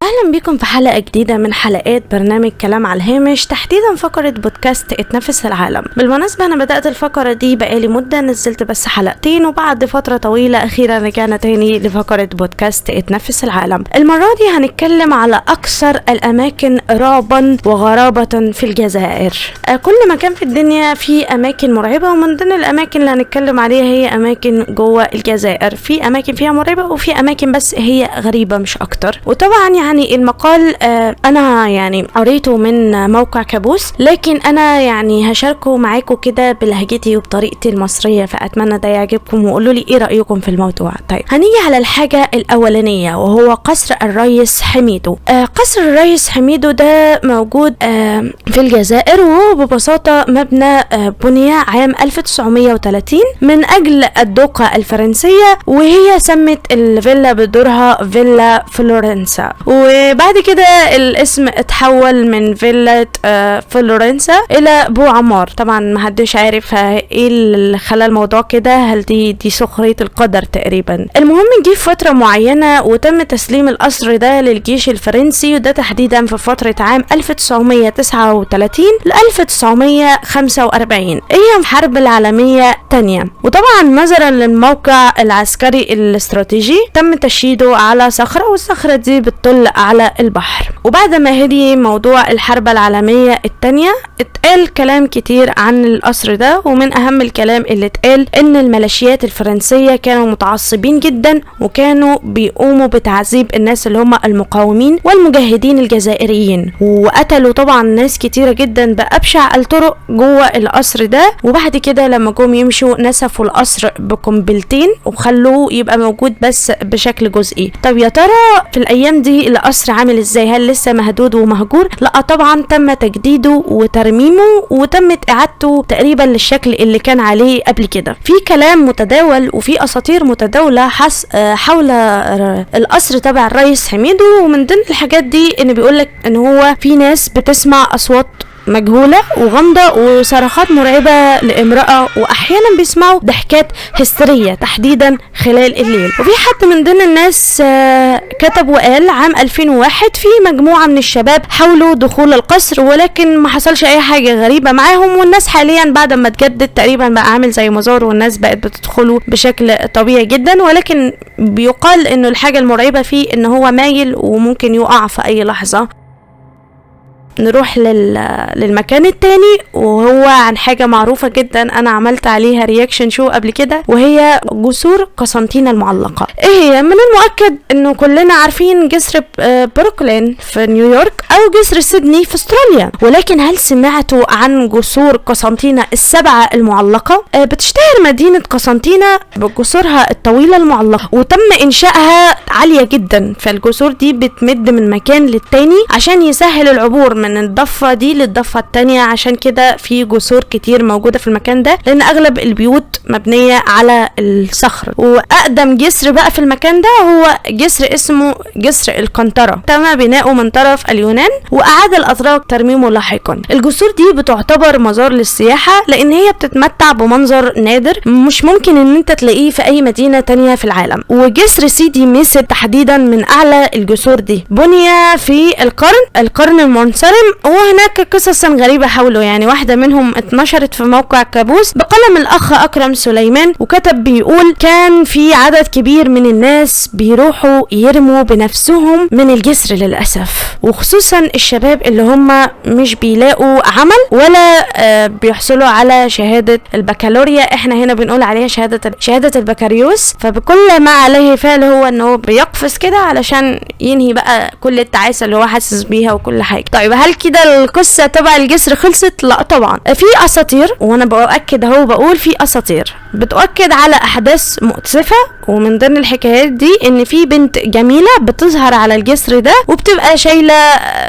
اهلا بكم في حلقة جديدة من حلقات برنامج كلام على الهامش، تحديدا فقرة بودكاست اتنفس العالم. بالمناسبة انا بدأت الفقرة دي بقالي مدة، نزلت بس حلقتين، وبعد فترة طويلة اخيرا رجعنا تاني لفقرة بودكاست اتنفس العالم. المرة دي هنتكلم على اكثر الاماكن رعبا وغرابة في الجزائر. كل مكان في الدنيا فيه اماكن مرعبة، ومن ضمن الاماكن اللي هنتكلم عليها هي اماكن جوه الجزائر. في اماكن فيها مرعبة وفي اماكن بس هي غريبة مش اكتر. وطبعا يعني المقال انا يعني قريته من موقع كابوس، لكن انا يعني هشاركه معاكم كده بلهجتي وبطريقتي المصرية، فاتمنى ده يعجبكم وقولوا لي ايه رأيكم في الموضوع. طيب هنيجي على الحاجة الاولانية وهو قصر الرئيس حميدو. قصر الرئيس حميدو ده موجود في الجزائر، وهو ببساطة مبنى بني عام 1930 من اجل الدوقة الفرنسية، وهي سمت الفيلا بدورها فيلا فلورنسا. وبعد كده الاسم اتحول من فيلا فلورنسا الى بو عمار. طبعا محدش عارف ايه اللي خلى الموضوع كده، هل دي سخرية القدر تقريبا. المهم جه في فترة معينة وتم تسليم القصر ده للجيش الفرنسي، وده تحديدا في فترة عام 1939 ل 1945 ايام الحرب العالمية الثانية. وطبعا نظرا للموقع العسكري الاستراتيجي تم تشييده على صخرة، والصخرة دي بتطل على البحر. وبعد ما هدي موضوع الحرب العالمية الثانية اتقال كلام كتير عن القصر ده، ومن اهم الكلام اللي اتقال ان الميليشيات الفرنسية كانوا متعصبين جدا، وكانوا بيقوموا بتعذيب الناس اللي هم المقاومين والمجاهدين الجزائريين، وقتلوا طبعا ناس كتيرة جدا بأبشع الطرق جوه القصر ده. وبعد كده لما جم يمشوا نسفوا القصر بقنبلتين وخلوه يبقى موجود بس بشكل جزئي. طب يا ترى في الايام دي القصر عامل ازاي؟ هل لسه مهدود ومهجور؟ لا طبعا تم تجديده وترميمه، وتمت اعادته تقريبا للشكل اللي كان عليه قبل كده. في كلام متداول وفي اساطير متداولة حول القصر تبع الرئيس حميدو، ومن ضمن الحاجات دي ان بيقولك ان هو في ناس بتسمع اصوات مجهولة وغامضة وصرخات مرعبة لامرأة، واحيانا بيسمعوا ضحكات هستيرية تحديدا خلال الليل. وفي حد من ضمن الناس كتب وقال عام 2001 في مجموعة من الشباب حاولوا دخول القصر، ولكن ما حصلش اي حاجة غريبة معاهم، والناس حاليا بعد ما اتجدد تقريبا بقى عامل زي مزار، والناس بقت بتدخله بشكل طبيعي جدا. ولكن بيقال انه الحاجة المرعبة فيه ان هو مايل وممكن يقع في اي لحظة. نروح للمكان التاني، وهو عن حاجة معروفة جدا انا عملت عليها رياكشن شو قبل كده، وهي جسور قسنطينة المعلقة. ايه هي؟ من المؤكد انه كلنا عارفين جسر بروكلين في نيويورك او جسر سيدني في استراليا، ولكن هل سمعتوا عن جسور قسنطينة السبعة المعلقة؟ بتشتهر مدينة قسنطينة بجسورها الطويلة المعلقة، وتم انشائها عالية جدا. فالجسور دي بتمد من مكان للتاني عشان يسهل العبور من الضفة دي للضفة التانية، عشان كده في جسور كتير موجودة في المكان ده، لان اغلب البيوت مبنية على الصخر. واقدم جسر بقى في المكان ده هو جسر اسمه جسر القنطرة، تم بناؤه من طرف اليونان، واعاد الاتراك ترميمه لاحقا. الجسور دي بتعتبر مزار للسياحة، لان هي بتتمتع بمنظر نادر مش ممكن ان انت تلاقيه في اي مدينة تانية في العالم. وجسر سيدي ميسد تحديدا من اعلى الجسور دي، بني في القرن المنصرم، وهناك قصص غريبة حوله. يعني واحدة منهم اتنشرت في موقع كابوس بقلم الأخ أكرم سليمان، وكتب بيقول كان في عدد كبير من الناس بيروحوا يرموا بنفسهم من الجسر للأسف، وخصوصا الشباب اللي هم مش بيلاقوا عمل ولا بيحصلوا على شهادة البكالوريا. احنا هنا بنقول عليها شهادة البكالوريوس. فبكل ما عليه فعل هو انه بيقفز كده علشان ينهي بقى كل التعاسة اللي هو حاسس بيها وكل حاجة. طيب هل كده القصة تبع الجسر خلصت؟ لا طبعا، في اساطير، وانا باكد اهو بقول في اساطير. بتؤكد على احداث مؤسفة. ومن ضمن الحكايات دي ان في بنت جميلة بتظهر على الجسر ده وبتبقى شايلة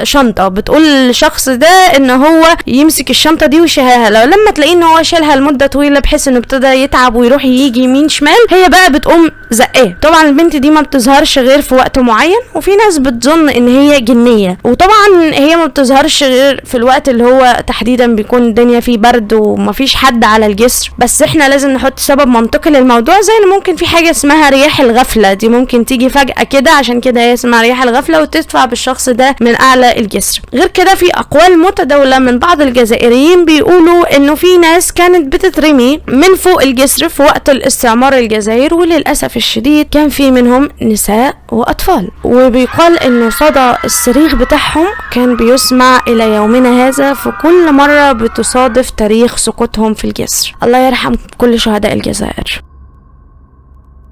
شنطة، بتقول للشخص ده ان هو يمسك الشنطة دي ويشيلها. لو لما تلاقيه ان هو شالها لمدة طويلة بحيث انه ابتدى يتعب ويروح يجي يمين شمال، هي بقى بتقوم زقاه. طبعا البنت دي ما بتظهرش غير في وقت معين، وفي ناس بتظن ان هي جنية، وطبعا هي ما بتظهرش غير في الوقت اللي هو تحديدا بيكون الدنيا فيه برد ومفيش حد على الجسر. بس احنا لازم نحط سبب منطقي للموضوع، زي اللي ممكن في حاجة اسمها رياح الغفلة، دي ممكن تيجي فجأة كده، عشان كده هي اسمها رياح الغفلة، وتدفع بالشخص ده من اعلى الجسر. غير كده في اقوال متداولة من بعض الجزائريين بيقولوا انه في ناس كانت بتترمي من فوق الجسر في وقت الاستعمار الجزائر، وللأسف الشديد كان في منهم نساء واطفال، وبيقال انه صدى الصريخ بتاعهم كان بيسمع الى يومنا هذا في كل مرة بتصادف تاريخ سقوطهم في الجسر. الله يرحم كل شهداء الجزائر.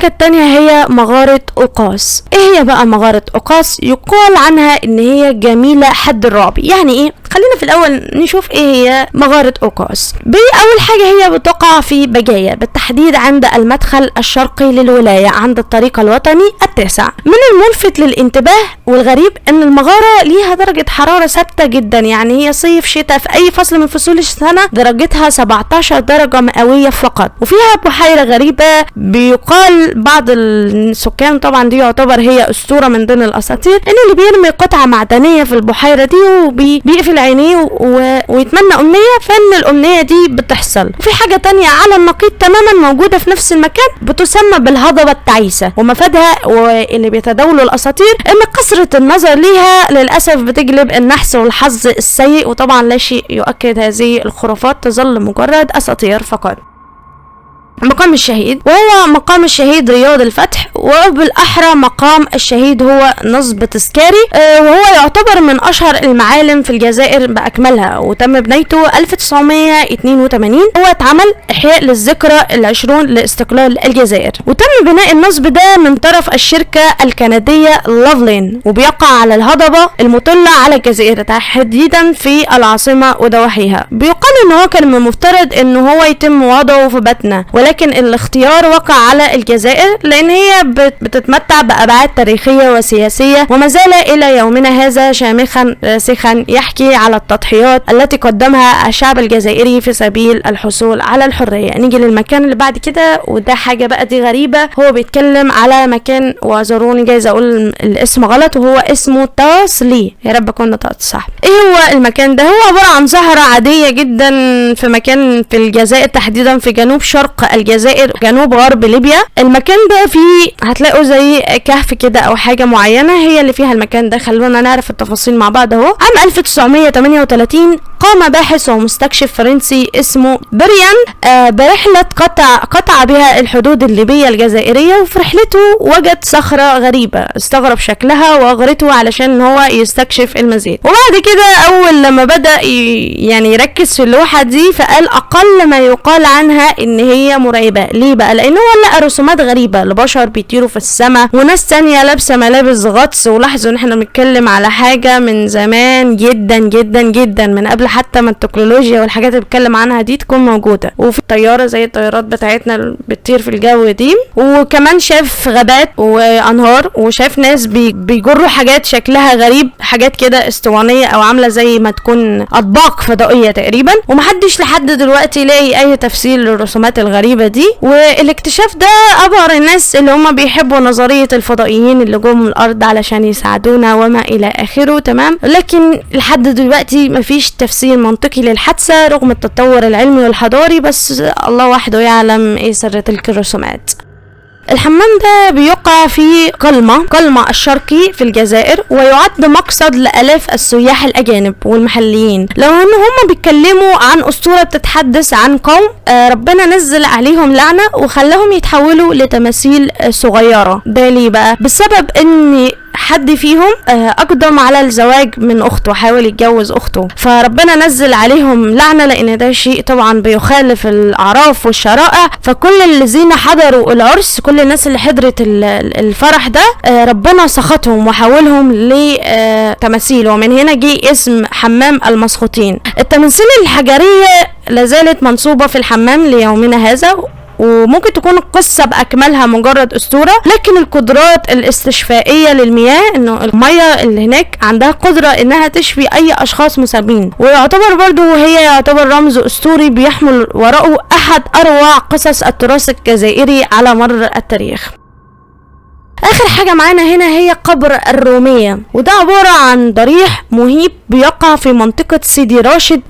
التانية هي مغارة أوقاس. ايه هي بقى مغارة أوقاس؟ يقال عنها ان هي جميلة حد الرعب. يعني ايه؟ خلينا في الاول نشوف ايه هي مغارة أوقاس. اول حاجة هي بتقع في بجاية، بالتحديد عند المدخل الشرقي للولاية عند الطريق الوطني 9. من الملفت للانتباه والغريب ان المغارة ليها درجة حرارة ثابتة جدا، يعني هي صيف شتاء في اي فصل من فصول السنة درجتها 17 درجة مئوية فقط. وفيها بحيرة غريبة بيقال بعض السكان، طبعا دي يعتبر هي اسطورة من ضمن الاساطير، ان اللي بيرمي قطعة معدنية في البحيرة دي وبيقفل عينيه ويتمنى امنية، فان الامنية دي بتحصل. وفي حاجة تانية على النقيض تماما موجودة في نفس المكان بتسمى بالهضبة التعيسة، ومفادها واللي بيتداولوا الاساطير ان كثرة النظر ليها للاسف بتجلب النحس والحظ السيء. وطبعا لا شيء يؤكد هذه الخرافات، تظل مجرد اساطير فقط. مقام الشهيد، وهو مقام الشهيد رياض الفتح، وبالأحرى مقام الشهيد هو نصب تذكاري، وهو يعتبر من أشهر المعالم في الجزائر بأكملها، وتم بنيته 1982. هو اتعمل إحياء للذكرى 20 لاستقلال الجزائر، وتم بناء النصب ده من طرف الشركة الكندية لافلين، وبيقع على الهضبة المطلة على الجزائر تحديدا في العاصمة ودواحيها. بيقال إن هو كان من المفترض إن هو يتم وضعه في باتنا، ولكن الاختيار وقع على الجزائر لان هي بتتمتع بابعاد تاريخيه وسياسيه، وما زال الى يومنا هذا شامخا راسخا يحكي على التضحيات التي قدمها الشعب الجزائري في سبيل الحصول على الحريه. نيجي للمكان اللي بعد كده، وده حاجه بقى دي غريبه. هو بيتكلم على مكان، واعذروني جايز اقول الاسم غلط، وهو اسمه تاسلي، يا رب اكون نطقت صح. ايه هو المكان ده؟ هو عباره عن زهره عاديه جدا في مكان في الجزائر، تحديدا في جنوب شرق الجزائر جنوب غرب ليبيا. المكان ده فيه هتلاقوا زي كهف كده او حاجة معينة هي اللي فيها المكان ده. خلونا نعرف التفاصيل مع بعض اهو. عام 1938 قام باحث ومستكشف فرنسي اسمه بريان برحلة قطع بها الحدود الليبية الجزائرية، وفي رحلته وجد صخرة غريبة استغرب شكلها واغرته علشان هو يستكشف المزيد. وبعد كده اول لما بدأ يعني يركز في اللوحة دي، فقال اقل ما يقال عنها ان هي مرعبة. ليه بقى؟ لان هو لقى رسومات غريبة لبشر بيطيروا في السماء، وناس تانية لابسة ملابس غطس. ولاحظوا ان احنا بنتكلم على حاجة من زمان جدا جدا جدا، من قبل حتى ما التكنولوجيا والحاجات اللي بتكلم عنها دي تكون موجودة. وفي الطيارة زي الطيارات بتاعتنا اللي بتطير في الجو دي. وكمان شاف غابات وانهار، وشاف ناس بيجروا حاجات شكلها غريب، حاجات كده اسطوانية او عاملة زي ما تكون اطباق فضائية تقريبا. ومحدش لحد دلوقتي لاقي اي تفسير للرسومات الغريبة دي. والاكتشاف ده ابهر الناس اللي هم بيحبوا نظرية الفضائيين اللي جم الارض علشان يساعدونا وما الى اخره. تمام، لكن لحد دلوقتي مفيش تفسير منطقي للحادثة رغم التطور العلمي والحضاري، بس الله وحده يعلم ايه سر تلك الرسومات. الحمام ده بيقع في قلمة الشرقي في الجزائر، ويعد مقصد لآلاف السياح الأجانب والمحليين، لو ان هم بيتكلموا عن أسطورة بتتحدث عن قوم ربنا نزل عليهم لعنة وخلاهم يتحولوا لتماثيل صغيرة. ده ليه بقى؟ بسبب ان حد فيهم اقدم على الزواج من اخته، حاول يتجوز اخته، فربنا نزل عليهم لعنة، لان ده شيء طبعا بيخالف الاعراف والشرائع. فكل الذين حضروا العرس، كل الناس اللي حضرت الفرح ده، ربنا سخطهم وحولهم لتماثيل، ومن هنا جه اسم حمام المسخوطين. التماثيل الحجرية لازالت منصوبة في الحمام ليومنا هذا، وممكن تكون القصة بأكملها مجرد أسطورة، لكن القدرات الاستشفائية للمياه، انه المية اللي هناك عندها قدرة انها تشفي اي اشخاص مسالمين، ويعتبر برضو هي يعتبر رمز أسطوري بيحمل وراءه احد اروع قصص التراث الجزائري على مر التاريخ. اخر حاجة معانا هنا هي قبر الرومية، وده عبارة عن ضريح مهيب بيقع في منطقة سيدي راشد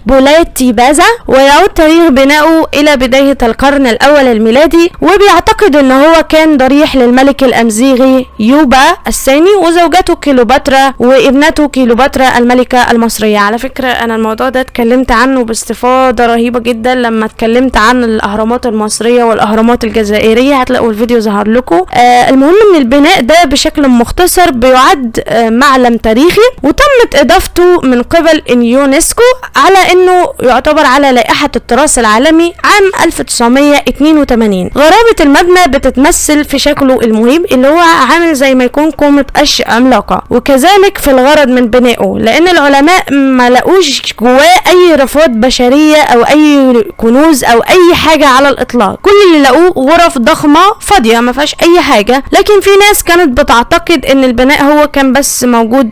بولاية تيبازا، ويعود تاريخ بناؤه الى بداية القرن الاول الميلادي، وبيعتقد ان هو كان ضريح للملك الامزيغي يوبا الثاني وزوجته كيلوباترا وابنته كيلوباترا الملكة المصرية. على فكرة انا الموضوع ده اتكلمت عنه باستفاضة رهيبة جدا لما اتكلمت عن الاهرامات المصرية والاهرامات الجزائرية، هتلاقوا الفيديو ظهر لكم. المهم ان البناء ده بشكل مختصر بيعد معلم تاريخي، وتمت اضافته من قبل اليونسكو على انه يعتبر على لائحة التراث العالمي عام 1982. غرابة المبنى بتتمثل في شكله المهيب اللي هو عامل زي ما يكون كومة قش عملاقة، وكذلك في الغرض من بنائه، لان العلماء ما لقوش جواه اي رفات بشرية او اي كنوز او اي حاجة على الاطلاق. كل اللي لقوه غرف ضخمة فاضية ما فيهاش اي حاجة، لكن في ناس كانت بتعتقد ان البناء هو كان بس موجود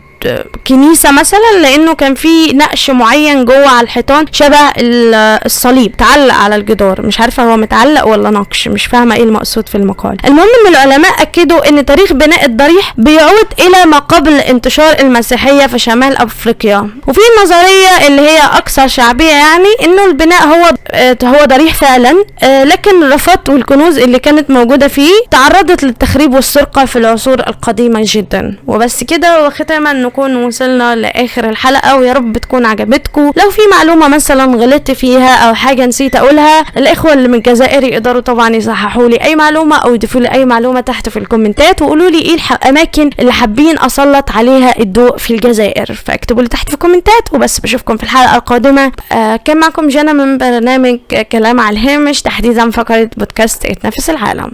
كنيسة مثلا، لانه كان في نقش معين جوه على الحيطان شبه الصليب تعلق على الجدار، مش عارفة هو متعلق ولا نقش، مش فاهمة ايه المقصود في المقال. المهم ان العلماء اكدوا ان تاريخ بناء الضريح بيعود الى ما قبل انتشار المسيحية في شمال افريقيا، وفي النظرية اللي هي اكثر شعبية يعني انه البناء هو ضريح فعلا، لكن الرفات والكنوز اللي كانت موجودة فيه تعرضت للتخريب والسرقة في العصور القديمة جدا. وبس كده، وختاما نكون وصلنا لاخر الحلقة، ويا رب تكون عجبتكم. لو في معلومة مثلا غلطت فيها او حاجة نسيت اقولها، الاخوة اللي من الجزائر يقدروا طبعا يصححوا لي اي معلومة او يضيفوا لي اي معلومة تحت في الكومنتات، وقولوا لي ايه الاماكن اللي حابين اسلط عليها الضوء في الجزائر، فاكتبوا لي تحت في الكومنتات. وبس بشوفكم في الحلقة القادمة. كان معكم جنى من برنامج كلام على الهامش، تحديدا فقرة بودكاست اتنفس العالم.